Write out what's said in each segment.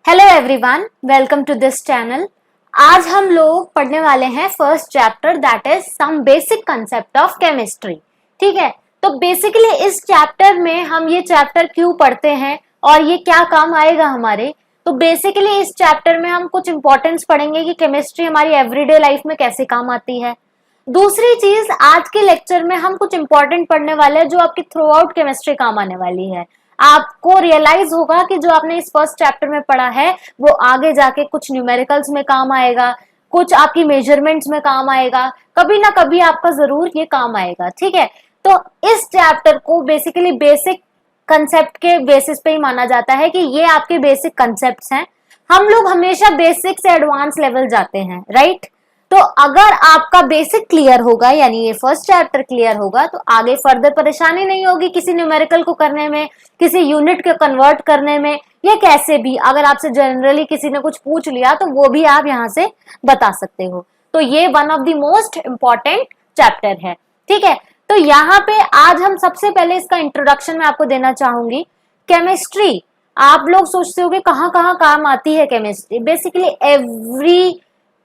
Hello everyone, welcome to this channel. आज हम लोग पढ़ने वाले हैं first chapter that is some basic concept of chemistry. ठीक है, तो बेसिकली इस चैप्टर में हम ये चैप्टर क्यों पढ़ते हैं और ये क्या काम आएगा हमारे। तो बेसिकली इस चैप्टर में हम कुछ इंपॉर्टेंस पढ़ेंगे कि केमिस्ट्री हमारी एवरीडे लाइफ में कैसे काम आती है। दूसरी चीज, आज के लेक्चर में हम कुछ इंपॉर्टेंट पढ़ने वाले हैं जो आपकी थ्रू आउट केमिस्ट्री काम आने वाली है। आपको रियलाइज होगा कि जो आपने इस फर्स्ट चैप्टर में पढ़ा है वो आगे जाके कुछ न्यूमेरिकल्स में काम आएगा, कुछ आपकी मेजरमेंट्स में काम आएगा, कभी ना कभी आपका जरूर ये काम आएगा। ठीक है, तो इस चैप्टर को बेसिकली बेसिक कंसेप्ट के बेसिस पे ही माना जाता है कि ये आपके बेसिक कंसेप्ट्स हैं। हम लोग हमेशा बेसिक से एडवांस लेवल जाते हैं, राइट। तो अगर आपका बेसिक क्लियर होगा, यानी ये फर्स्ट चैप्टर क्लियर होगा, तो आगे फर्दर परेशानी नहीं होगी किसी न्यूमेरिकल को करने में, किसी यूनिट को कन्वर्ट करने में, या कैसे भी अगर आपसे जनरली किसी ने कुछ पूछ लिया तो वो भी आप यहाँ से बता सकते हो। तो ये one of the most important chapter है। ठीक है, तो यहाँ पे आज हम सबसे पहले इसका इंट्रोडक्शन मैं आपको देना चाहूंगी। केमिस्ट्री, आप लोग सोचते होंगे कहाँ कहाँ काम आती है केमिस्ट्री। बेसिकली एवरी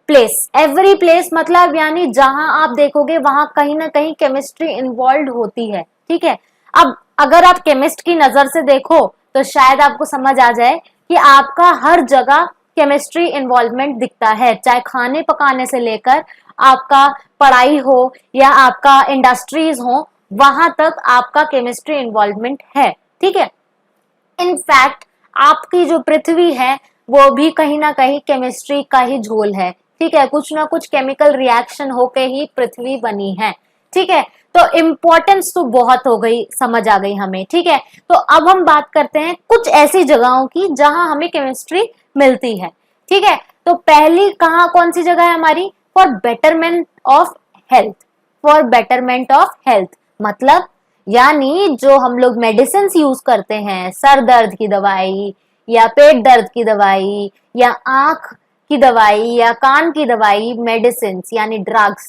प्लेस मतलब यानी जहां आप देखोगे वहां कहीं ना कहीं केमिस्ट्री इन्वॉल्व होती है। ठीक है, अब अगर आप केमिस्ट की नजर से देखो तो शायद आपको समझ आ जाए कि आपका हर जगह केमिस्ट्री इन्वॉल्वमेंट दिखता है, चाहे खाने पकाने से लेकर आपका पढ़ाई हो या आपका इंडस्ट्रीज हो, वहां तक आपका केमिस्ट्री इन्वॉल्वमेंट है। ठीक है, इनफैक्ट आपकी जो पृथ्वी है वो भी कहीं ना कहीं केमिस्ट्री का ही झोल है। ठीक है, कुछ ना कुछ केमिकल रिएक्शन होके ही पृथ्वी बनी है। ठीक है, तो इम्पोर्टेंस तो बहुत हो गई, समझ आ गई हमें। ठीक है, तो अब हम बात करते हैं कुछ ऐसी जगहों की जहां हमें केमिस्ट्री मिलती है। ठीक है, तो पहली कौन सी जगह है हमारी? For betterment of health. For betterment of health मतलब यानी जो हम लोग मेडिसिन यूज करते हैं, सर दर्द की दवाई या पेट दर्द की दवाई या आंख की दवाई या कान की दवाई, मेडिसिन यानी ड्रग्स,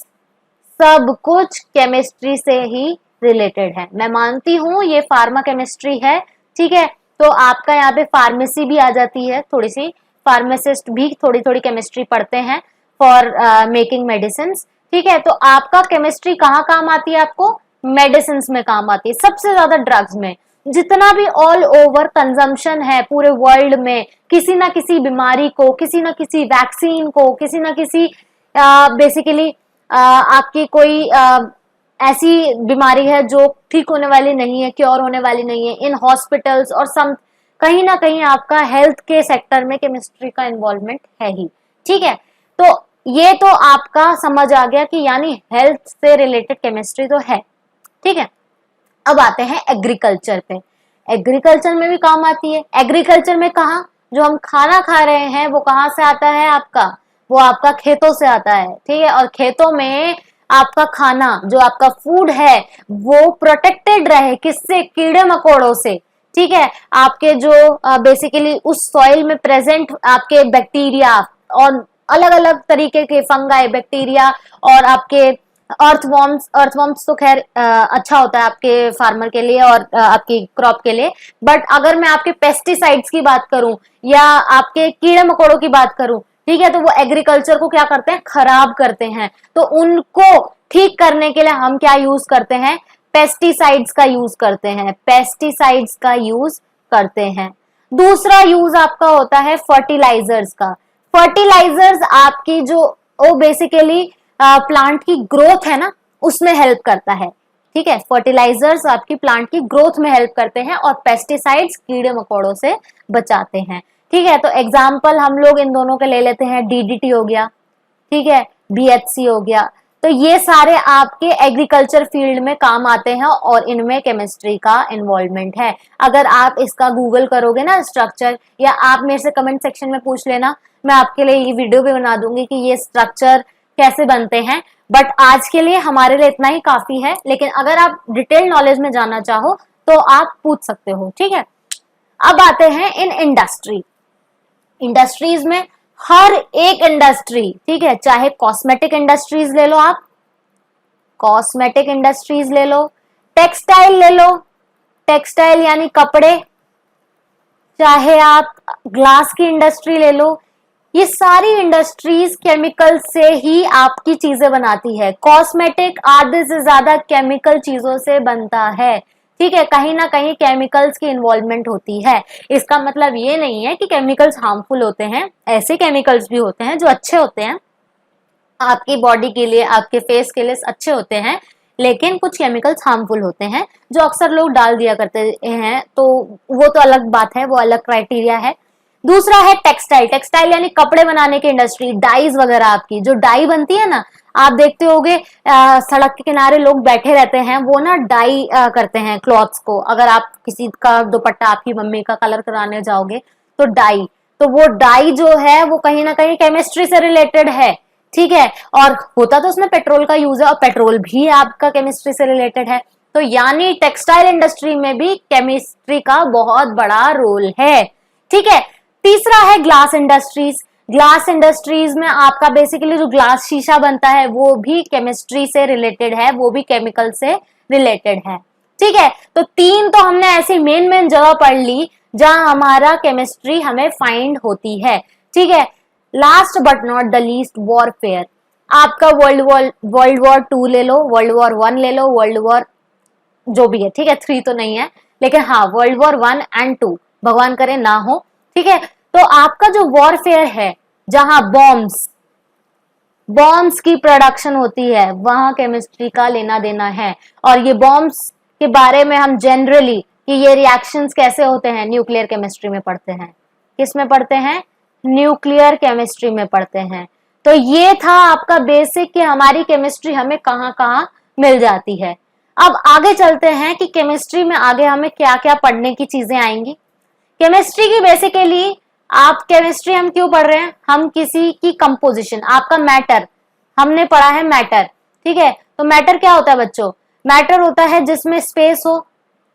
सब कुछ केमिस्ट्री से ही रिलेटेड है। मैं मानती हूँ ये फार्मा केमिस्ट्री है। ठीक है, तो आपका यहाँ पे फार्मेसी भी आ जाती है, थोड़ी सी फार्मासिस्ट भी थोड़ी थोड़ी केमिस्ट्री पढ़ते हैं फॉर मेकिंग मेडिसिन। ठीक है, तो आपका केमिस्ट्री कहाँ काम आती है? आपको मेडिसिन में काम आती है, सबसे ज्यादा ड्रग्स में। जितना भी ऑल ओवर कंजम्पशन है पूरे वर्ल्ड में, किसी ना किसी बीमारी को, किसी ना किसी वैक्सीन को, किसी ना किसी बेसिकली आपकी कोई ऐसी बीमारी है जो ठीक होने वाली नहीं है, क्योर होने वाली नहीं है, इन हॉस्पिटल्स और सम कहीं ना कहीं आपका हेल्थ के सेक्टर में केमिस्ट्री का इन्वॉल्वमेंट है ही। ठीक है, तो ये तो आपका समझ आ गया कि यानी हेल्थ से रिलेटेड केमिस्ट्री तो है। ठीक है, अब आते हैं एग्रीकल्चर पे। एग्रीकल्चर में भी काम आती है। एग्रीकल्चर में कहा, जो हम खाना खा रहे हैं वो कहाँ से आता है? आपका वो आपका खेतों से आता है। ठीक है, और खेतों में आपका खाना जो आपका फूड है वो प्रोटेक्टेड रहे, किससे? कीड़े मकोड़ों से। ठीक है, आपके जो बेसिकली उस सॉइल में प्रेजेंट आपके बैक्टीरिया और अलग अलग तरीके के फंगाई, बैक्टीरिया और आपके अर्थवॉर्म्स तो खैर अच्छा होता है आपके फार्मर के लिए और आपकी क्रॉप के लिए। बट अगर मैं आपके पेस्टिसाइड्स की बात करूं या आपके कीड़े मकोड़ों की बात करूं, ठीक है, तो वो एग्रीकल्चर को क्या करते हैं? खराब करते हैं। तो उनको ठीक करने के लिए हम क्या यूज करते हैं? पेस्टिसाइड्स का यूज करते हैं। पेस्टिसाइड्स का यूज करते हैं। दूसरा यूज आपका होता है फर्टिलाइजर्स का। फर्टिलाइजर्स आपकी जो वो बेसिकली प्लांट की ग्रोथ है ना, उसमें हेल्प करता है। ठीक है, फर्टिलाइजर्स आपकी प्लांट की ग्रोथ में हेल्प करते हैं और पेस्टिसाइड्स कीड़े मकोड़ों से बचाते हैं। ठीक है, तो एग्जाम्पल हम लोग इन दोनों के ले लेते हैं। डीडीटी हो गया, ठीक है, बीएचसी हो गया। तो ये सारे आपके एग्रीकल्चर फील्ड में काम आते हैं और इनमें केमिस्ट्री का इन्वॉल्वमेंट है। अगर आप इसका गूगल करोगे ना स्ट्रक्चर, या आप मेरे से कमेंट सेक्शन में पूछ लेना, मैं आपके लिए ये वीडियो भी बना दूंगी कि ये स्ट्रक्चर कैसे बनते हैं। बट आज के लिए हमारे लिए इतना ही काफी है, लेकिन अगर आप डिटेल नॉलेज में जाना चाहो तो आप पूछ सकते हो। ठीक है, अब आते हैं इन इंडस्ट्रीज में। हर एक इंडस्ट्री, ठीक है, चाहे कॉस्मेटिक इंडस्ट्रीज ले लो, आप कॉस्मेटिक इंडस्ट्रीज ले लो, टेक्सटाइल ले लो, टेक्सटाइल यानी कपड़े, चाहे आप ग्लास की इंडस्ट्री ले लो, ये सारी इंडस्ट्रीज केमिकल से ही आपकी चीजें बनाती है। कॉस्मेटिक आधे से ज्यादा केमिकल चीजों से बनता है, ठीक है, कहीं ना कहीं केमिकल्स की इन्वॉल्वमेंट होती है। इसका मतलब ये नहीं है कि केमिकल्स हार्मफुल होते हैं, ऐसे केमिकल्स भी होते हैं जो अच्छे होते हैं, आपकी बॉडी के लिए, आपके फेस के लिए अच्छे होते हैं, लेकिन कुछ केमिकल्स हार्मफुल होते हैं जो अक्सर लोग डाल दिया करते हैं, तो वो तो अलग बात है, वो अलग क्राइटेरिया है। दूसरा है टेक्सटाइल। टेक्सटाइल यानी कपड़े बनाने की इंडस्ट्री, डाइज वगैरह, आपकी जो डाई बनती है ना, आप देखते होगे सड़क के किनारे लोग बैठे रहते हैं, वो ना डाई करते हैं क्लॉथ्स को। अगर आप किसी का दुपट्टा आपकी मम्मी का कलर कराने जाओगे तो डाई, तो वो डाई जो है वो कहीं ना कहीं केमिस्ट्री से रिलेटेड है, ठीक है, और होता तो उसमें पेट्रोल का यूज है, और पेट्रोल भी आपका केमिस्ट्री से रिलेटेड है। तो यानी टेक्सटाइल इंडस्ट्री में भी केमिस्ट्री का बहुत बड़ा रोल है, ठीक है। तीसरा है ग्लास इंडस्ट्रीज। ग्लास इंडस्ट्रीज में आपका बेसिकली जो ग्लास शीशा बनता है वो भी केमिस्ट्री से रिलेटेड है, वो भी केमिकल से रिलेटेड है, ठीक है। तो तीन तो हमने ऐसी मेन मेन जगह पढ़ ली जहां हमारा केमिस्ट्री हमें फाइंड होती है, ठीक है। Last but not the least, warfare. आपका वर्ल्ड वॉर 2 ले लो, वर्ल्ड वॉर 1 ले लो, वर्ल्ड वॉर जो भी है, ठीक है, 3 तो नहीं है, लेकिन हाँ वर्ल्ड वॉर 1 एंड 2 भगवान करे ना हो, ठीक है। तो आपका जो वॉरफेयर है, जहां बॉम्ब्स की प्रोडक्शन होती है, वहां केमिस्ट्री का लेना देना है। और ये बॉम्ब्स के बारे में हम जनरली कि ये रिएक्शंस कैसे होते हैं न्यूक्लियर केमिस्ट्री में पढ़ते हैं। किस में पढ़ते हैं? न्यूक्लियर केमिस्ट्री में पढ़ते हैं। तो ये था आपका बेसिक कि हमारी केमिस्ट्री हमें कहाँ कहाँ मिल जाती है। अब आगे चलते हैं कि केमिस्ट्री में आगे हमें क्या क्या पढ़ने की चीजें आएंगी। केमिस्ट्री की बेसिकली आप केमिस्ट्री हम क्यों पढ़ रहे हैं? हम किसी की कंपोजिशन, आपका मैटर, हमने पढ़ा है मैटर, ठीक है। तो मैटर क्या होता है बच्चों? मैटर होता है जिसमें स्पेस हो,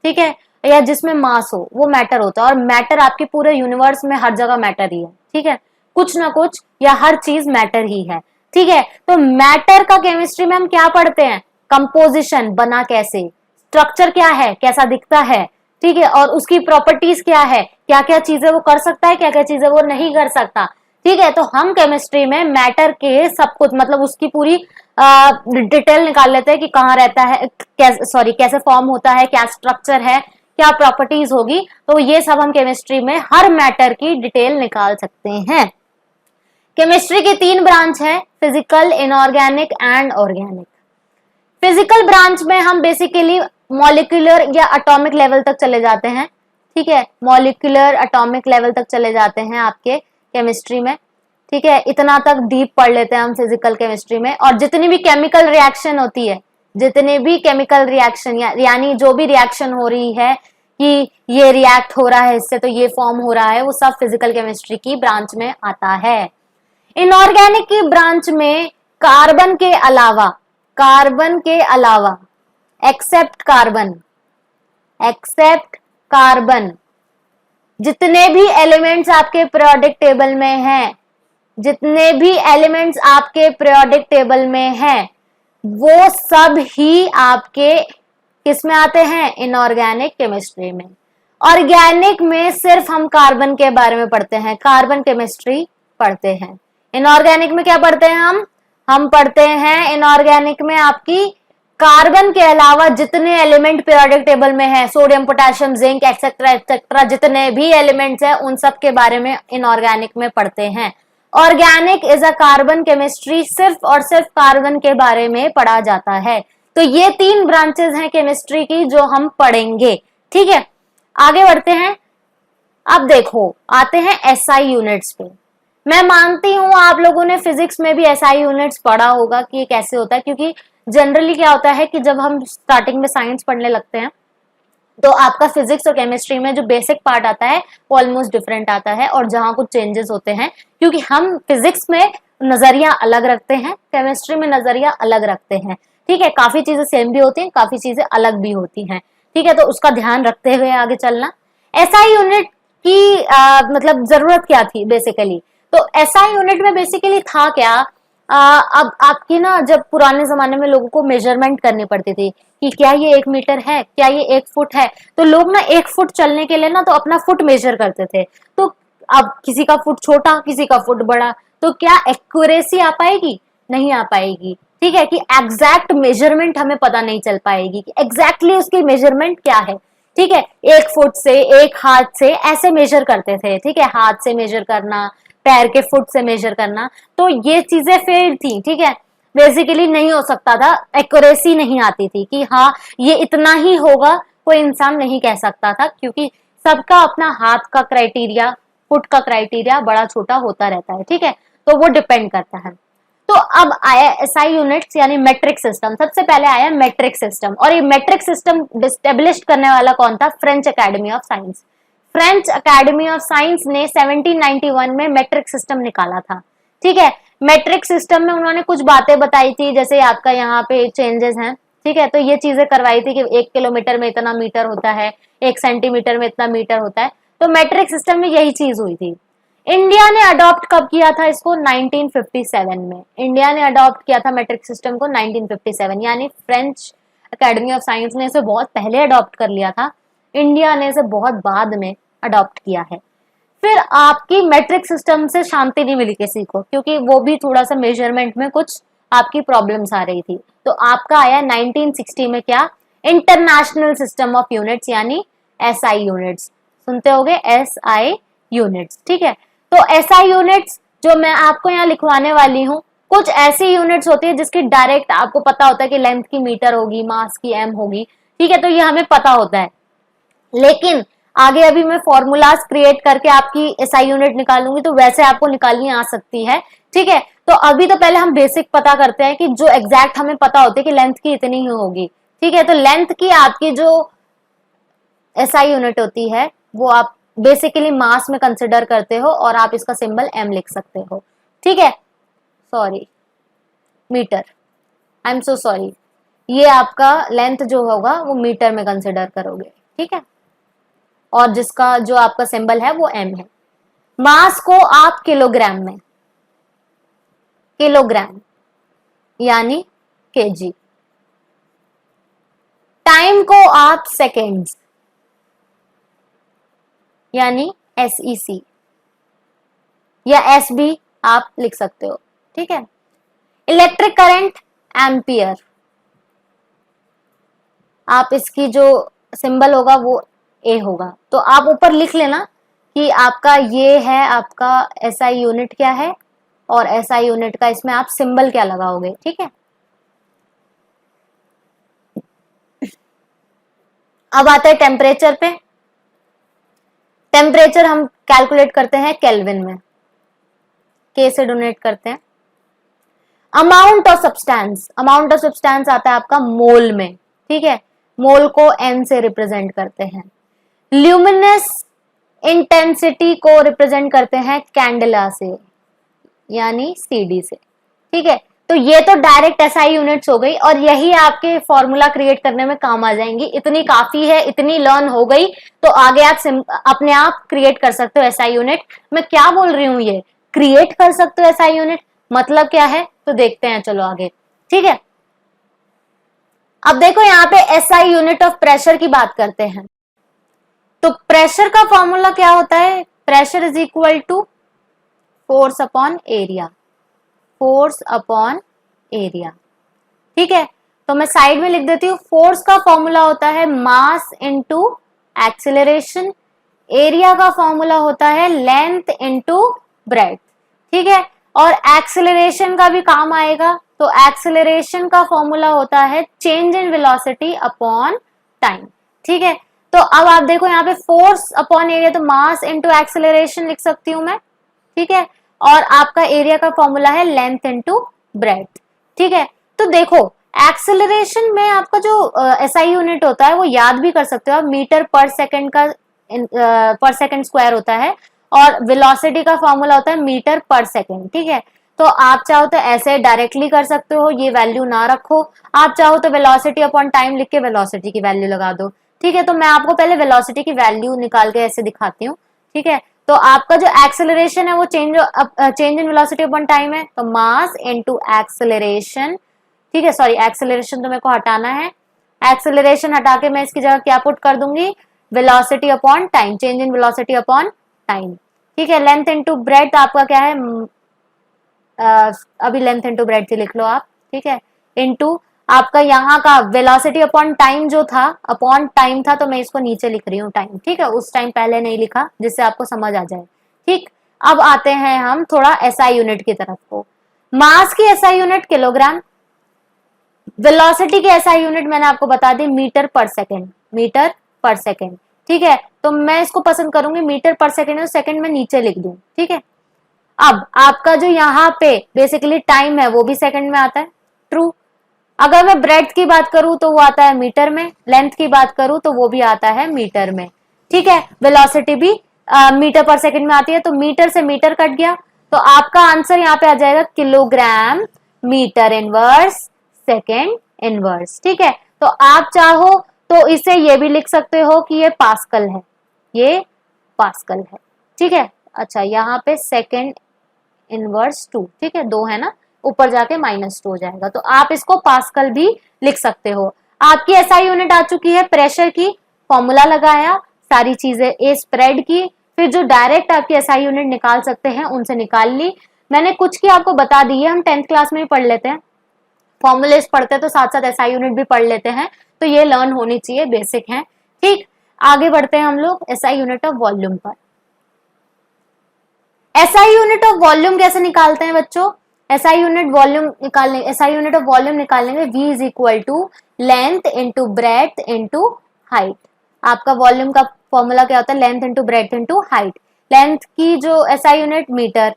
ठीक है, या जिसमें मास हो, वो मैटर होता है। और मैटर आपके पूरे यूनिवर्स में हर जगह मैटर ही है, ठीक है, कुछ ना कुछ या हर चीज मैटर ही है, ठीक है। तो मैटर का केमिस्ट्री में हम क्या पढ़ते हैं? कंपोजिशन, बना कैसे, स्ट्रक्चर क्या है, कैसा दिखता है, ठीक है, और उसकी प्रॉपर्टीज क्या है, क्या क्या चीजें वो कर सकता है, क्या क्या चीजें वो नहीं कर सकता, ठीक है। तो हम केमिस्ट्री में मैटर के सब कुछ, मतलब उसकी पूरी डिटेल निकाल लेते हैं कि कहाँ रहता है, कैसे फॉर्म होता है, क्या स्ट्रक्चर है, क्या प्रॉपर्टीज होगी। तो ये सब हम केमिस्ट्री में हर मैटर की डिटेल निकाल सकते हैं। केमिस्ट्री की 3 ब्रांच है, physical, inorganic and organic. Physical branch में हम बेसिकली मॉलिक्यूलर या एटॉमिक लेवल तक चले जाते हैं, ठीक है, मॉलिक्यूलर एटॉमिक लेवल तक चले जाते हैं आपके केमिस्ट्री में, ठीक है। इतना तक डीप पढ़ लेते हैं हम फिजिकल केमिस्ट्री में। और जितनी भी केमिकल रिएक्शन होती है, जितने भी केमिकल रिएक्शन यानी जो भी रिएक्शन हो रही है कि ये रिएक्ट हो रहा है इससे तो ये फॉर्म हो रहा है, वो सब फिजिकल केमिस्ट्री की ब्रांच में आता है। इनऑर्गेनिक की ब्रांच में कार्बन के अलावा एक्सेप्ट कार्बन जितने भी एलिमेंट्स आपके पीरियोडिक टेबल में हैं, जितने भी एलिमेंट्स आपके पीरियोडिक टेबल में हैं, वो सब ही आपके किस में आते हैं? इनऑर्गेनिक केमिस्ट्री में। ऑर्गेनिक में सिर्फ हम कार्बन के बारे में पढ़ते हैं, कार्बन केमिस्ट्री पढ़ते हैं। इनऑर्गेनिक में क्या पढ़ते हैं हम पढ़ते हैं इनऑर्गेनिक में आपकी कार्बन के अलावा जितने एलिमेंट पीरियोडिक टेबल में है, sodium, potassium, zinc etcetera etcetera, जितने भी एलिमेंट्स हैं उन सब के बारे में इनऑर्गेनिक में पढ़ते हैं। Organic is a carbon chemistry, सिर्फ और सिर्फ कार्बन के बारे में पढ़ा जाता है। तो ये 3 ब्रांचेस हैं केमिस्ट्री की जो हम पढ़ेंगे, ठीक है। आगे बढ़ते हैं। अब देखो आते हैं एसआई यूनिट्स पे। मैं मानती हूं आप लोगों ने फिजिक्स में भी एसआई यूनिट्स पढ़ा होगा कि ये कैसे होता है, क्योंकि जनरली क्या होता है कि जब हम स्टार्टिंग में साइंस पढ़ने लगते हैं तो आपका फिजिक्स और केमिस्ट्री में जो बेसिक पार्ट आता है वो ऑलमोस्ट डिफरेंट आता है, और जहां कुछ चेंजेस होते हैं, क्योंकि हम फिजिक्स में नजरिया अलग रखते हैं, केमिस्ट्री में नजरिया अलग रखते हैं, ठीक है। काफी चीजें सेम भी होती हैं, काफी चीजें अलग भी होती हैं, ठीक है। तो उसका ध्यान रखते हुए आगे चलना। एसआई यूनिट की मतलब जरूरत क्या थी बेसिकली? तो एसआई यूनिट में बेसिकली था क्या अब आपकी ना, जब पुराने जमाने में लोगों को मेजरमेंट करनी पड़ती थी कि क्या ये 1 मीटर है, क्या ये 1 फुट है, तो लोग ना 1 फुट चलने के लिए ना तो अपना फुट मेजर करते थे। तो अब किसी का फुट छोटा, किसी का फुट बड़ा, तो क्या एक्यूरेसी आ पाएगी? नहीं आ पाएगी। ठीक है, कि एग्जैक्ट मेजरमेंट हमें पता नहीं चल पाएगी कि एग्जैक्टली उसकी मेजरमेंट क्या है। ठीक है, 1 फुट से, एक हाथ से ऐसे मेजर करते थे। ठीक है, हाथ से मेजर करना, पैर के फुट से मेजर करना, तो ये चीजें फेल थी। ठीक है, बेसिकली नहीं हो सकता था, एक्यूरेसी नहीं आती थी कि हाँ ये इतना ही होगा, कोई इंसान नहीं कह सकता था, क्योंकि सबका अपना हाथ का क्राइटेरिया, फुट का क्राइटेरिया बड़ा छोटा होता रहता है। ठीक है, तो वो डिपेंड करता है। तो अब आया एसआई यूनिट्स यानी मेट्रिक सिस्टम। सबसे पहले आया मेट्रिक सिस्टम, और ये मेट्रिक सिस्टम डिस्टेब्लिश करने वाला कौन था? French academy of science. French academy of science ने 1791 में मेट्रिक सिस्टम निकाला था। ठीक है, मेट्रिक सिस्टम में उन्होंने कुछ बातें बताई थी, जैसे आपका यहाँ पे चेंजेस हैं। ठीक है, तो ये चीजें करवाई थी कि 1 किलोमीटर में इतना मीटर होता है, 1 सेंटीमीटर में इतना मीटर होता है। तो मेट्रिक सिस्टम में यही चीज हुई थी। इंडिया ने अडॉप्ट कब किया था इसको? 1957 में। इंडिया ने अडॉप्ट किया था मेट्रिक सिस्टम को 1957, यानी फ्रेंच एकेडमी ऑफ साइंस ने इसे बहुत पहले अडॉप्ट कर लिया था, इंडिया ने इसे बहुत बाद में अडॉप्ट किया है। फिर आपकी मेट्रिक सिस्टम से शांति नहीं मिली किसी को, क्योंकि वो भी थोड़ा सा मेजरमेंट में कुछ आपकी प्रॉब्लम्स आ रही थी। तो आपका आया 1960 में क्या? इंटरनेशनल सिस्टम ऑफ यूनिट्स, यानी एसआई यूनिट्स। सुनते होगे एसआई यूनिट्स। ठीक है, तो एसआई यूनिट्स जो मैं आपको यहाँ लिखवाने वाली हूँ, कुछ ऐसी यूनिट्स होती है जिसकी डायरेक्ट आपको पता होता है कि लेंथ की मीटर होगी, मास की एम होगी। ठीक है, तो ये हमें पता होता है, लेकिन आगे अभी मैं फॉर्मूलाज क्रिएट करके आपकी एसआई यूनिट निकालूंगी, तो वैसे आपको निकालनी आ सकती है। ठीक है, तो अभी तो पहले हम बेसिक पता करते हैं कि जो एग्जैक्ट हमें पता होती है कि लेंथ की इतनी ही होगी। ठीक है, तो लेंथ की आपकी जो एसआई यूनिट होती है वो आप बेसिकली मास में कंसिडर करते हो, और आप इसका सिंबल एम लिख सकते हो। ठीक है, sorry metre, I am so sorry, ये आपका लेंथ जो होगा वो मीटर में कंसिडर करोगे। ठीक है, और जिसका जो आपका सिंबल है वो एम है। मास को आप किलोग्राम में, किलोग्राम यानी केजी। टाइम को आप सेकेंड्स यानी एसईसी या एस भी आप लिख सकते हो। ठीक है, इलेक्ट्रिक करंट एम्पियर, आप इसकी जो सिंबल होगा वो ए होगा। तो आप ऊपर लिख लेना कि आपका ये है, आपका एसआई यूनिट क्या है, और एसआई यूनिट का इसमें आप सिंबल क्या लगाओगे। ठीक है, अब आता है टेम्परेचर पे। टेम्परेचर हम कैलकुलेट करते हैं केल्विन में, के से डोनेट करते हैं। Amount of substance, amount of substance आता है आपका मोल में। ठीक है, मोल को एन से रिप्रेजेंट करते हैं। ल्यूमिनस इंटेंसिटी को रिप्रेजेंट करते हैं कैंडेला से, यानी सीडी से। ठीक है, तो ये तो डायरेक्ट एसआई यूनिट्स हो गई, और यही आपके फॉर्मूला क्रिएट करने में काम आ जाएंगी। इतनी काफी है, इतनी लर्न हो गई, तो आगे आप अपने आप क्रिएट कर सकते हो एसआई यूनिट। मैं क्या बोल रही हूँ, ये क्रिएट कर सकते हो एसआई यूनिट, मतलब क्या है तो देखते हैं, चलो आगे। ठीक है, अब देखो यहाँ पे एसआई यूनिट ऑफ प्रेशर की बात करते हैं। तो प्रेशर का फॉर्मूला क्या होता है? Pressure is equal to force upon area, force upon area. ठीक है, तो मैं साइड में लिख देती हूँ। फोर्स का फॉर्मूला होता है मास इनटू एक्सेलरेशन, एरिया का फॉर्मूला होता है लेंथ इनटू ब्रेड्थ। ठीक है, और एक्सेलरेशन का भी काम आएगा, तो एक्सेलरेशन का फॉर्मूला होता है change in velocity upon time. ठीक है, तो अब आप देखो यहाँ पे फोर्स अपॉन एरिया, तो मास इनटू एक्सेलरेशन लिख सकती हूँ मैं। ठीक है, और आपका एरिया का फॉर्मूला है लेंथ इनटू ब्रेड्थ। ठीक है, तो देखो एक्सेलरेशन में आपका जो एसआई यूनिट होता है वो याद भी कर सकते हो आप, मीटर पर सेकंड का पर सेकंड स्क्वायर होता है, और वेलोसिटी का फॉर्मूला होता है मीटर पर सेकंड। ठीक है, तो आप चाहो तो ऐसे डायरेक्टली कर सकते हो, ये वैल्यू ना रखो। आप चाहो तो वेलोसिटी अपॉन टाइम लिख के वेलोसिटी की वैल्यू लगा दो। ठीक है, तो मैं आपको पहले वेलोसिटी की वैल्यू निकाल के ऐसे दिखाती हूँ। ठीक है, तो आपका जो एक्सेलरेशन है वो change in velocity upon time है, तो मास इनटू एक्सेलरेशन, ठीक है, सॉरी एक्सेलरेशन तो मेरे को हटाना है, एक्सेलरेशन हटा के मैं इसकी जगह क्या पुट कर दूंगी, velocity upon time, change in velocity upon time, ठीक है। लेंथ इनटू ब्रेड्थ आपका क्या है, अभी लेंथ इनटू ब्रेड्थ ही लिख लो आप, ठीक है, इनटू आपका यहाँ का वेलोसिटी अपॉन टाइम जो था, अपॉन टाइम था, तो मैं इसको नीचे लिख रही हूँ टाइम, ठीक है, उस टाइम पहले नहीं लिखा जिससे आपको समझ आ जाए, ठीक। अब आते हैं हम थोड़ा एसआई यूनिट की तरफ को। मास की एसआई यूनिट किलोग्राम, वेलोसिटी की एसआई यूनिट मैंने आपको बता दी मीटर पर सेकेंड, मीटर पर सेकेंड, ठीक है। तो मैं इसको पसंद करूंगी मीटर पर सेकेंड, सेकेंड में नीचे लिख दूं, ठीक है। अब आपका जो यहाँ पे बेसिकली टाइम है वो भी सेकंड में आता है, ट्रू। अगर मैं ब्रेड्थ की बात करूं तो वो आता है मीटर में, लेंथ की बात करूं तो वो भी आता है मीटर में, ठीक है। वेलोसिटी भी मीटर पर सेकंड में आती है, तो मीटर से मीटर कट गया, तो आपका आंसर यहाँ पे आ जाएगा kilogram metre inverse second inverse, ठीक है। तो आप चाहो तो इसे ये भी लिख सकते हो कि ये पास्कल है, ये पास्कल है, ठीक है। अच्छा यहाँ पे सेकेंड इनवर्स 2, ठीक है, 2 है ना, ऊपर जाके -2 हो जाएगा, तो आप इसको पास्कल भी लिख सकते हो। आपकी एसआई यूनिट आ चुकी है, प्रेशर की फॉर्मूला लगाया, सारी चीजें ए स्प्रेड की, फिर जो डायरेक्ट आपकी एसआई यूनिट निकाल सकते हैं उनसे निकाल ली। मैंने कुछ की आपको बता दी है, हम 10th क्लास में भी पढ़ लेते हैं, फॉर्मूलेस पढ़ते हैं तो साथ साथ एसआई यूनिट भी पढ़ लेते हैं, तो ये लर्न होनी चाहिए, बेसिक है, ठीक। आगे बढ़ते हैं हम लोग एसआई यूनिट ऑफ वॉल्यूम पर। एसआई यूनिट ऑफ वॉल्यूम कैसे निकालते हैं बच्चों, एसआई यूनिट वॉल्यूम निकालने, एसआई यूनिट ऑफ वॉल्यूम निकालने में V is equal to length into breadth into height. आपका वॉल्यूम का फॉर्मूला क्या होता है, length into breadth into height. Length की जो एसआई यूनिट मीटर,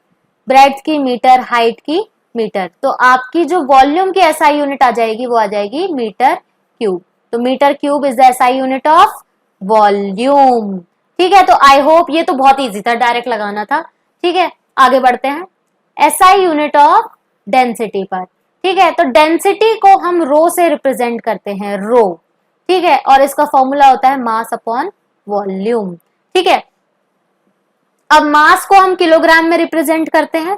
ब्रेड्थ की मीटर, हाइट की मीटर, तो आपकी जो वॉल्यूम की एसआई यूनिट आ जाएगी वो आ जाएगी मीटर क्यूब। तो metre cube is the SI unit of volume, ठीक है। तो आई होप ये तो बहुत इजी था, डायरेक्ट लगाना था, ठीक है। आगे बढ़ते हैं एसआई यूनिट ऑफ डेंसिटी पर, ठीक है। तो डेंसिटी को हम रो से रिप्रेजेंट करते हैं, रो, ठीक है, और इसका फॉर्मूला होता है मास अपॉन वॉल्यूम, ठीक है। अब मास को हम किलोग्राम में रिप्रेजेंट करते हैं,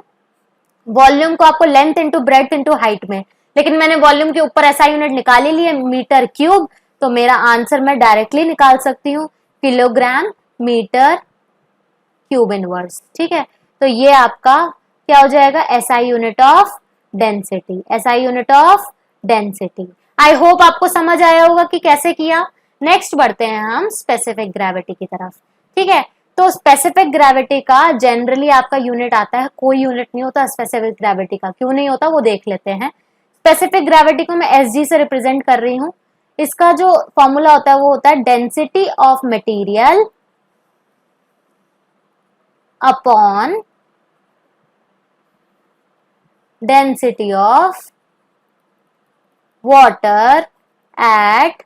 वॉल्यूम को आपको length into breadth into height में, लेकिन मैंने वॉल्यूम के ऊपर एसआई यूनिट निकाल ही ली है मीटर क्यूब, तो मेरा आंसर मैं डायरेक्टली निकाल सकती हूँ किलोग्राम मीटर क्यूब इनवर्स, ठीक है। तो ये आपका क्या हो जाएगा, SI unit of density, SI unit of density. I hope आपको समझ आया होगा कि कैसे किया। नेक्स्ट बढ़ते हैं हम स्पेसिफिक ग्रेविटी की तरफ, ठीक है। तो स्पेसिफिक ग्रेविटी का जनरली आपका यूनिट आता है, कोई यूनिट नहीं होता स्पेसिफिक ग्रेविटी का, क्यों नहीं होता वो देख लेते हैं। स्पेसिफिक ग्रेविटी को मैं एसजी से रिप्रेजेंट कर रही हूँ, इसका जो फॉर्मूला होता है वो होता है density of material upon density of water at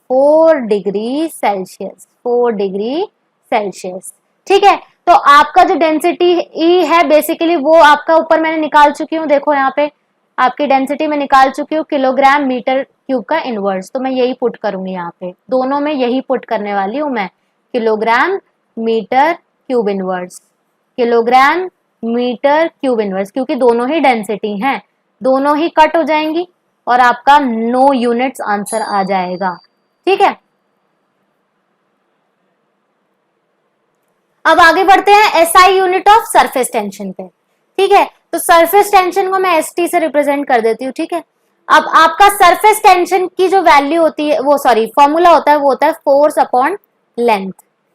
4 degree Celsius, 4 degree Celsius, ठीक है। तो आपका जो डेंसिटी ई है बेसिकली वो आपका ऊपर मैंने निकाल चुकी हूँ, देखो यहाँ पे आपकी डेंसिटी में निकाल चुकी हूँ किलोग्राम मीटर क्यूब का इनवर्स, तो मैं यही पुट करूंगी यहाँ पे, दोनों में यही पुट करने वाली हूँ मैं, kilogram metre cube inverse, kilogram metre cube inverse, क्योंकि दोनों ही डेंसिटी हैं, दोनों ही कट हो जाएंगी और आपका नो यूनिट्स आंसर आ जाएगा, ठीक है। अब आगे बढ़ते हैं SI unit of surface tension पे, ठीक है। तो सरफेस टेंशन को मैं एसटी से रिप्रेजेंट कर देती हूँ, ठीक है। अब आपका सरफेस टेंशन की जो वैल्यू होती है वो सॉरी फॉर्मूला होता है वो होता है फोर्स अपॉन लेंथ,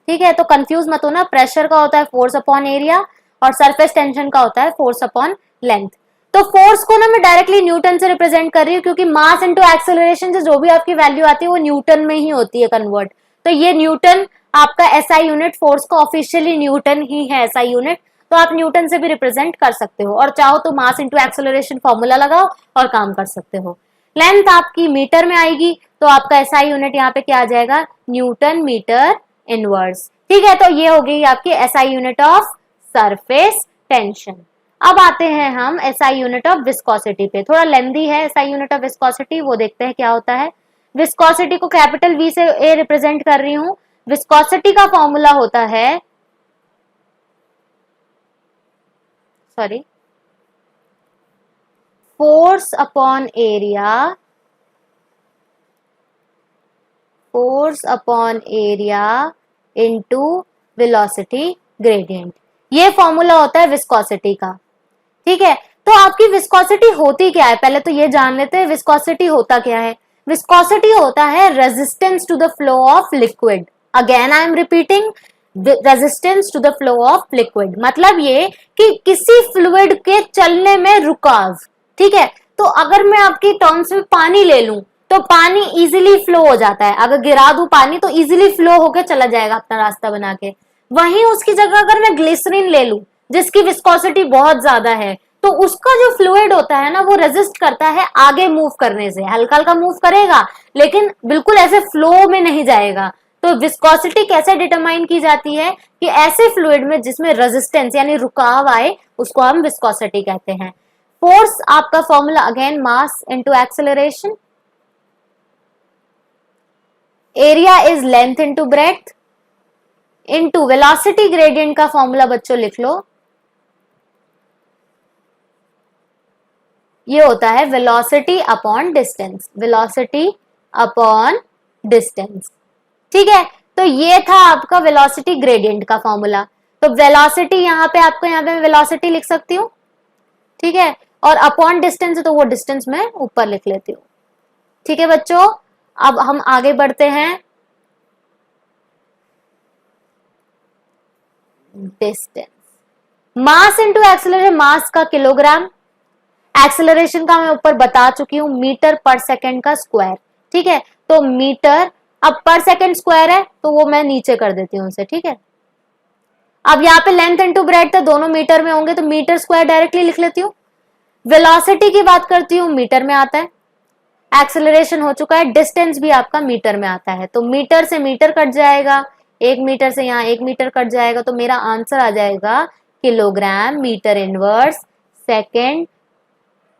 ठीक है। तो कंफ्यूज मत होना, प्रेशर का होता है फोर्स अपॉन एरिया और सरफेस टेंशन का होता है फोर्स अपॉन लेंथ। तो फोर्स को ना मैं डायरेक्टली न्यूटन से रिप्रेजेंट कर रही हूँ, क्योंकि मास इनटू एक्सेलरेशन से जो भी आपकी वैल्यू आती है वो न्यूटन में ही होती है कन्वर्ट, तो ये न्यूटन आपका एसआई यूनिट, फोर्स का ऑफिशियली न्यूटन ही है एसआई यूनिट, तो आप न्यूटन से भी रिप्रेजेंट कर सकते हो, और चाहो तो मास इनटू एक्सेलरेशन फॉर्मूला लगाओ और काम कर सकते हो। लेंथ आपकी मीटर में आएगी, तो आपका एसआई यूनिट यहाँ पे क्या आ जाएगा, न्यूटन मीटर इनवर्स, ठीक है। तो ये हो गई आपकी SI unit of surface tension. अब आते हैं हम एसआई यूनिट ऑफ विस्कोसिटी पे, थोड़ा लेंदी है एसआई यूनिट ऑफ विस्कोसिटी, वो देखते हैं क्या होता है। विस्कोसिटी को कैपिटल वी से ए रिप्रेजेंट कर रही हूँ, विस्कोसिटी का फॉर्मूला होता है sorry, force upon area, force upon area into velocity gradient, ये फॉर्मूला होता है विस्कोसिटी का। ठीक है, तो आपकी विस्कोसिटी होती क्या है, पहले तो ये जान लेते हैं विस्कोसिटी होता क्या है। विस्कोसिटी होता है resistance to the flow of liquid. Again I am repeating, resistance to the flow of liquid, मतलब ये कि किसी फ्लूइड के चलने में रुकाव। ठीक है, तो अगर मैं आपकी टर्म्स में पानी ले लूं तो पानी इजीली फ्लो हो जाता है, अगर गिरा दूं पानी तो इजीली फ्लो होकर चला जाएगा अपना रास्ता बना के। वहीं उसकी जगह अगर मैं ग्लिसरीन ले लूं जिसकी विस्कोसिटी बहुत ज्यादा है, तो उसका जो फ्लूइड होता है ना वो रेजिस्ट करता है आगे मूव करने से, हल्का हल्का मूव करेगा लेकिन बिल्कुल ऐसे फ्लो में नहीं जाएगा। तो विस्कोसिटी कैसे डिटरमाइन की जाती है कि ऐसे फ्लूइड में जिसमें रेजिस्टेंस यानी रुकाव आए उसको हम विस्कोसिटी कहते हैं। फोर्स आपका formula again mass into acceleration, area is length into breadth, into velocity gradient का फॉर्मूला बच्चों लिख लो, ये होता है velocity upon distance, velocity upon distance. ठीक है, तो ये था आपका वेलोसिटी ग्रेडियंट का फॉर्मूला। तो वेलोसिटी यहाँ पे आपको, यहाँ पे वेलोसिटी लिख सकती हूँ, ठीक है, और अपॉन डिस्टेंस है तो वो डिस्टेंस मैं ऊपर लिख लेती हूँ। ठीक है बच्चों, अब हम आगे बढ़ते हैं। डिस्टेंस, मास इनटू एक्सेलरेशन, मास का किलोग्राम, एक्सेलरेशन का मैं ऊपर बता चुकी हूं मीटर पर सेकंड का स्क्वायर। ठीक है, तो मीटर, अब पर सेकंड स्क्वायर है तो वो मैं नीचे कर देती हूं उसे। ठीक है, अब यहाँ पे लेंथ इनटू ब्रेड्थ है, दोनों मीटर में होंगे तो मीटर स्क्वायर डायरेक्टली लिख लेती हूँ। वेलोसिटी की बात करती हूँ, मीटर में आता है, एक्सेलरेशन हो चुका है, डिस्टेंस भी आपका मीटर में आता है, तो मीटर से मीटर कट जाएगा, 1 मीटर से यहाँ 1 मीटर कट जाएगा, तो मेरा आंसर आ जाएगा kilogram metre inverse second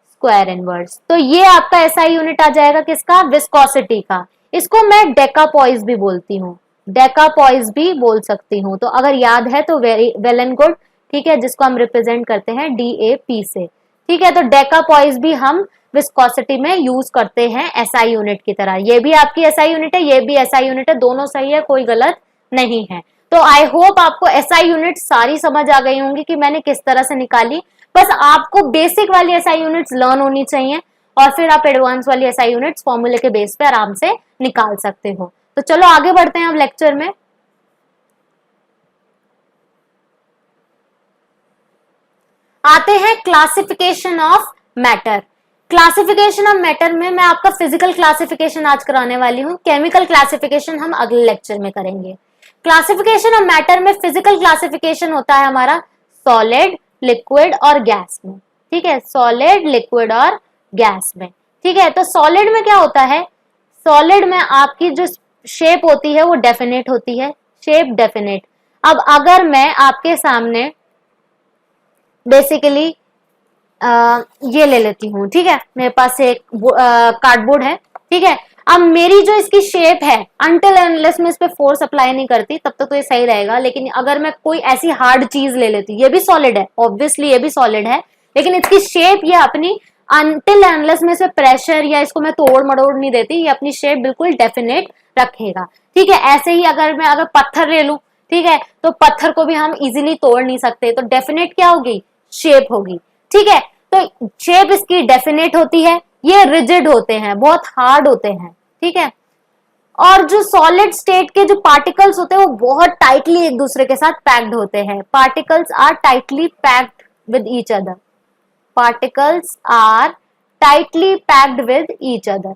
square inverse. तो ये आपका एसआई यूनिट आ जाएगा किसका, विस्कोसिटी का। इसको मैं डेकापॉइस भी बोलती हूँ, डेकापॉइस भी बोल सकती हूँ, तो अगर याद है तो वेरी वेल एंड गुड। ठीक है, जिसको हम रिप्रेजेंट करते हैं DAP से। ठीक है, तो डेकापॉइस भी हम विस्कोसिटी में यूज करते हैं एसआई यूनिट की तरह। ये भी आपकी एसआई यूनिट है, ये भी एसआई यूनिट है, दोनों सही है, कोई गलत नहीं है। तो आई होप आपको एसआई यूनिट सारी समझ आ गई होंगी कि मैंने किस तरह से निकाली। बस आपको बेसिक वाली एसआई यूनिट्स लर्न होनी चाहिए और फिर आप एडवांस वाली एसआई यूनिट्स फॉर्मूले के बेस पे आराम से निकाल सकते हो। तो चलो आगे बढ़ते हैं अब लेक्चर में। आते हैं classification of matter. Classification of matter में मैं आपका फिजिकल क्लासिफिकेशन आज कराने वाली हूँ, केमिकल क्लासिफिकेशन हम अगले लेक्चर में करेंगे। क्लासिफिकेशन ऑफ मैटर में फिजिकल क्लासिफिकेशन होता है हमारा सॉलिड, लिक्विड और गैस में। ठीक है, सॉलिड, लिक्विड और गैस में। ठीक है, तो सॉलिड में क्या होता है, सॉलिड में आपकी जो शेप होती है वो डेफिनेट होती है, शेप डेफिनेट। अब अगर मैं आपके सामने बेसिकली ये ले लेती हूँ, ठीक है, मेरे पास एक कार्डबोर्ड है, ठीक है, अब मेरी जो इसकी शेप है अनटिल अनलेस मैं इस पे फोर्स अप्लाई नहीं करती तब तक तो ये सही रहेगा, लेकिन अगर मैं कोई ऐसी हार्ड चीज ले लेती, ये भी सॉलिड है, ऑब्वियसली ये भी सॉलिड है, लेकिन इसकी शेप ये अपनी अनटिल अनलेस में इस पे प्रेशर या इसको मैं तोड़ मड़ोड़ नहीं देती, ये अपनी शेप बिल्कुल डेफिनेट रखेगा। ठीक है, ऐसे ही अगर पत्थर ले लूं, ठीक है, तो पत्थर को भी हम इजीली तोड़ नहीं सकते, तो डेफिनेट क्या होगी, शेप होगी। ठीक है, तो शेप इसकी डेफिनेट होती है, ये रिजिड होते हैं, बहुत हार्ड होते हैं। ठीक है, और जो सॉलिड स्टेट के जो पार्टिकल्स होते हैं वो बहुत टाइटली एक दूसरे के साथ पैक्ड होते हैं। Particles are tightly packed with each other, particles are tightly packed with each other.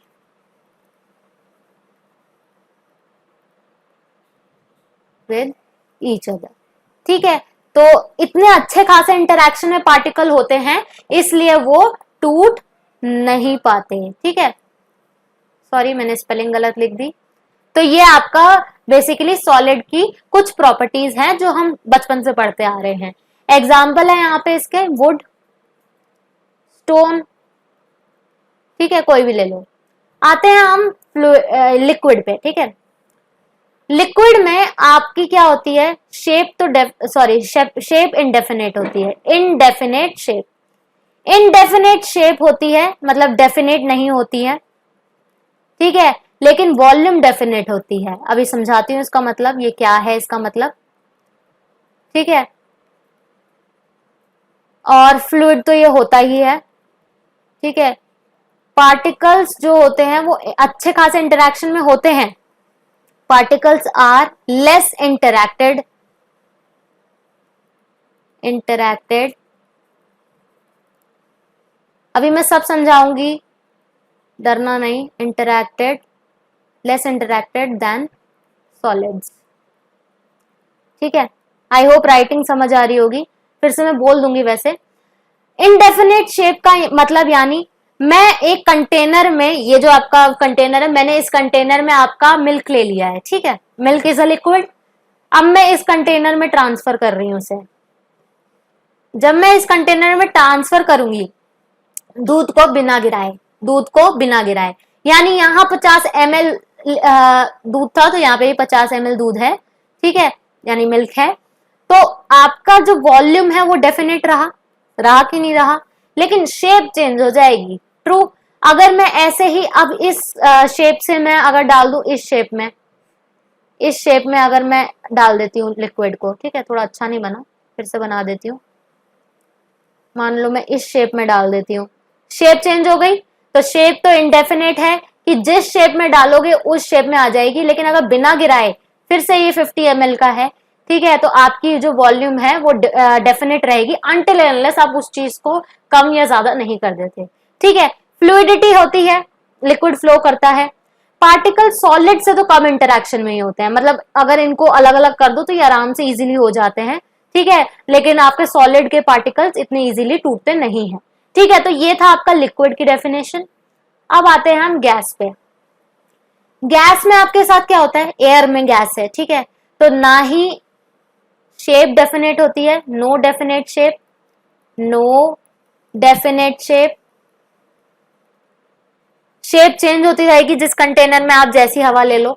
With each other, ठीक है, तो इतने अच्छे खासे इंटरेक्शन में पार्टिकल होते हैं इसलिए वो टूट नहीं पाते। ठीक है, सॉरी मैंने स्पेलिंग गलत लिख दी। तो ये आपका बेसिकली सॉलिड की कुछ प्रॉपर्टीज हैं जो हम बचपन से पढ़ते आ रहे हैं। एग्जाम्पल है यहाँ पे इसके, वुड, स्टोन, ठीक है, कोई भी ले लो। आते हैं हम लिक्विड पे। ठीक है, लिक्विड में आपकी क्या होती है, शेप तो शेप इनडेफिनेट होती है, इनडेफिनेट शेप, इनडेफिनेट शेप होती है, मतलब डेफिनेट नहीं होती है, ठीक है, लेकिन वॉल्यूम डेफिनेट होती है। अभी समझाती हूं इसका मतलब, ये क्या है इसका मतलब, ठीक है। और फ्लूइड तो ये होता ही है, ठीक है। पार्टिकल्स जो होते हैं वो अच्छे खासे इंटरेक्शन में होते हैं, पार्टिकल्स आर लेस इंटरैक्टेड अभी मैं सब समझाऊंगी, डरना नहीं, लेस इंटरैक्टेड देन सॉलिड्स, ठीक है। आई होप राइटिंग समझ आ रही होगी, फिर से मैं बोल दूंगी वैसे। इनडेफिनेट शेप का मतलब यानी मैं एक कंटेनर में, ये जो आपका कंटेनर है, मैंने इस कंटेनर में आपका मिल्क ले लिया है, ठीक है, मिल्क इज अ लिक्विड। अब मैं इस कंटेनर में ट्रांसफर कर रही हूं उसे। जब मैं इस कंटेनर में ट्रांसफर करूंगी दूध को बिना गिराए, यानी यहाँ 50 ml दूध था, तो यहाँ पे भी 50 ml दूध है, ठीक है, यानी मिल्क है। तो आपका जो वॉल्यूम है वो डेफिनेट रहा कि नहीं रहा, लेकिन शेप चेंज हो जाएगी, ट्रू। अगर मैं ऐसे ही अब इस शेप से मैं अगर डाल दूं इस शेप में अगर मैं डाल देती हूँ लिक्विड को, ठीक है, थोड़ा अच्छा नहीं बना, फिर से बना देती हूँ। मान लो मैं इस शेप में डाल देती हूँ, शेप चेंज हो गई। तो शेप तो इंडेफिनेट है कि जिस शेप में डालोगे उस शेप में आ जाएगी, लेकिन अगर बिना गिराए फिर से ये 50 ml का है, ठीक है, तो आपकी जो वॉल्यूम है वो डेफिनेट रहेगी अनटिल अनलेस आप उस चीज को कम या ज्यादा नहीं कर देते, ठीक है। फ्लूइडिटी होती है, लिक्विड फ्लो करता है। पार्टिकल सॉलिड से तो कम इंटरेक्शन में ही होते हैं, मतलब अगर इनको अलग अलग कर दो तो ये आराम से इजीली हो जाते हैं, ठीक है, लेकिन आपके सॉलिड के पार्टिकल्स इतने इजीली टूटते नहीं है, ठीक है। तो ये था आपका लिक्विड की डेफिनेशन। अब आते हैं हम गैस पे। गैस में आपके साथ क्या होता है, एयर में गैस है, ठीक है, तो ना ही शेप डेफिनेट होती है, no definite shape, shape change होती रहेगी जिस कंटेनर में आप जैसी हवा ले लो,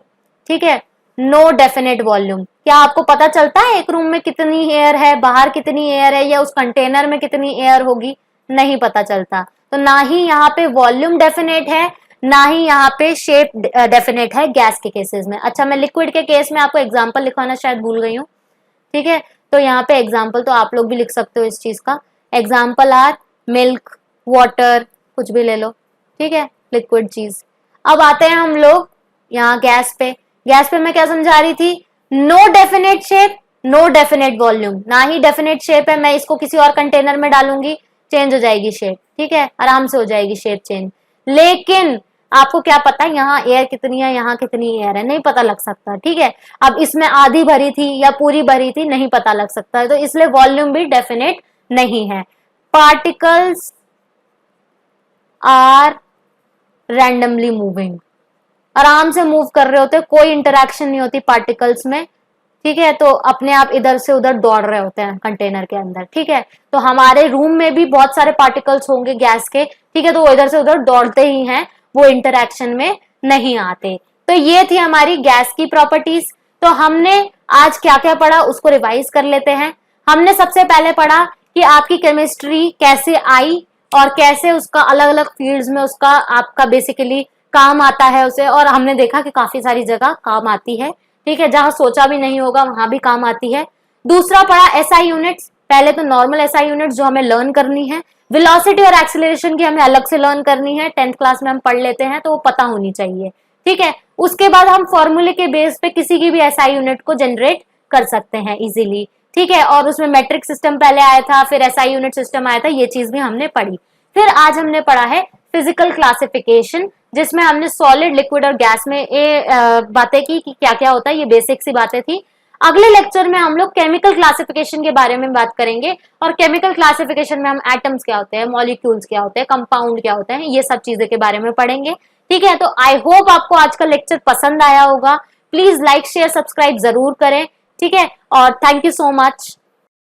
ठीक है। नो डेफिनेट वॉल्यूम, क्या आपको पता चलता है एक रूम में कितनी एयर है, बाहर कितनी एयर है, या उस कंटेनर में कितनी एयर होगी, नहीं पता चलता। तो ना ही यहाँ पे वॉल्यूम डेफिनेट है, ना ही यहाँ पे शेप डेफिनेट है गैस के केसेस में। अच्छा, मैं लिक्विड के केस में आपको एग्जांपल लिखवाना शायद भूल गई हूँ, ठीक है, तो यहाँ पे एग्जाम्पल तो आप लोग भी लिख सकते हो इस चीज का। एग्जाम्पल आर मिल्क, वाटर, कुछ भी ले लो, ठीक है, लिक्विड चीज। अब आते हैं हम लोग यहाँ गैस पे मैं क्या समझा रही थी, no definite shape, no definite volume, ना ही डेफिनेट शेप है, मैं इसको किसी और कंटेनर में डालूंगी चेंज हो जाएगी शेप, ठीक है, आराम से हो जाएगी शेप चेंज। लेकिन आपको क्या पता यहाँ एयर कितनी है, यहाँ कितनी एयर है, नहीं पता लग सकता, ठीक है। अब इसमें आधी भरी थी या पूरी भरी थी, नहीं पता लग सकता, तो इसलिए वॉल्यूम भी डेफिनेट नहीं है। पार्टिकल्स आर रैंडमली मूविंग, आराम से मूव कर रहे होते, कोई इंटरेक्शन नहीं होती पार्टिकल्स में, ठीक है, तो अपने आप इधर से उधर दौड़ रहे होते हैं कंटेनर के अंदर, ठीक है। तो हमारे रूम में भी बहुत सारे पार्टिकल्स होंगे गैस के, ठीक है, तो वो इधर से उधर दौड़ते ही हैं, वो इंटरेक्शन में नहीं आते। तो ये थी हमारी गैस की प्रॉपर्टीज। तो हमने आज क्या क्या पढ़ा उसको रिवाइज कर लेते हैं। हमने सबसे पहले पढ़ा कि आपकी केमिस्ट्री कैसे आई और कैसे उसका अलग अलग फील्ड्स में उसका आपका बेसिकली काम आता है उसे, और हमने देखा कि काफी सारी जगह काम आती है, ठीक है, जहां सोचा भी नहीं होगा वहां भी काम आती है। दूसरा पढ़ा एसआई यूनिट्स, पहले तो नॉर्मल एसआई यूनिट्स जो हमें लर्न करनी है, वेलोसिटी और एक्सीलरेशन की हमें अलग से लर्न करनी है, 10th क्लास में हम पढ़ लेते हैं तो वो पता होनी चाहिए, ठीक है। उसके बाद हम फॉर्मूले के बेस पे किसी की भी एसआई यूनिट को जनरेट कर सकते हैं इजीली, ठीक है, और उसमें मैट्रिक सिस्टम पहले आया था, फिर एसआई यूनिट सिस्टम आया था, ये चीज भी हमने पढ़ी। फिर आज हमने पढ़ा है फिजिकल क्लासिफिकेशन, जिसमें हमने सॉलिड, लिक्विड और गैस में बातें की कि क्या क्या होता है, ये बेसिक सी बातें थी। अगले लेक्चर में हम लोग केमिकल क्लासिफिकेशन के बारे में बात करेंगे, और केमिकल क्लासिफिकेशन में हम एटम्स क्या होते हैं, मॉलिक्यूल्स क्या होते हैं, कंपाउंड क्या होते हैं, ये सब चीजें के बारे में पढ़ेंगे, ठीक है। तो आई होप आपको आज का लेक्चर पसंद आया होगा। प्लीज लाइक शेयर सब्सक्राइब जरूर करें, ठीक है, और थैंक यू सो मच।